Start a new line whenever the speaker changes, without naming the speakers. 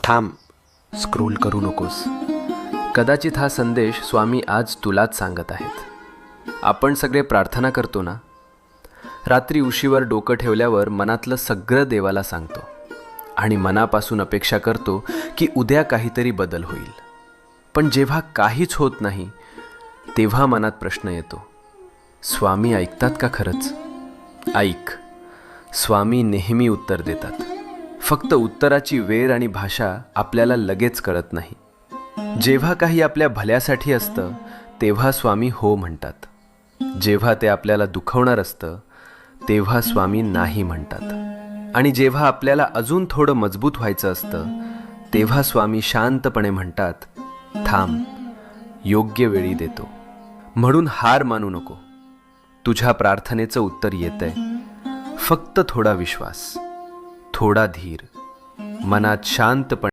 थांब, स्क्रोल करू नकोस. कदाचित हा संदेश स्वामी आज तुलाच सांगत आहेत. आपण सगळे प्रार्थना करतो ना, रात्री उशीवर डोकं ठेवल्यावर मनातलं सगळं देवाला सांगतो आणि मनापासून अपेक्षा करतो की उद्या काहीतरी बदल होईल. पण जेव्हा काहीच होत नाही तेव्हा मनात प्रश्न येतो, स्वामी ऐकतात का खरंच? ऐक, स्वामी नेहमी उत्तर देतात. फक्त उत्तराची वेळ आणि भाषा आपल्याला लगेच कळत नाही. जेव्हा काही आपल्या भल्यासाठी असतं तेव्हा स्वामी हो म्हणतात. जेव्हा ते आपल्याला दुखवणार असतं तेव्हा स्वामी नाही म्हणतात. आणि जेव्हा आपल्याला अजून थोडं मजबूत व्हायचं असतं तेव्हा स्वामी शांतपणे म्हणतात, थांब, योग्य वेळी देतो. म्हणून हार मानू नको. तुझ्या प्रार्थनेचं उत्तर येतंय. फक्त थोडा विश्वास, थोडा धीर, मनात शांतपणे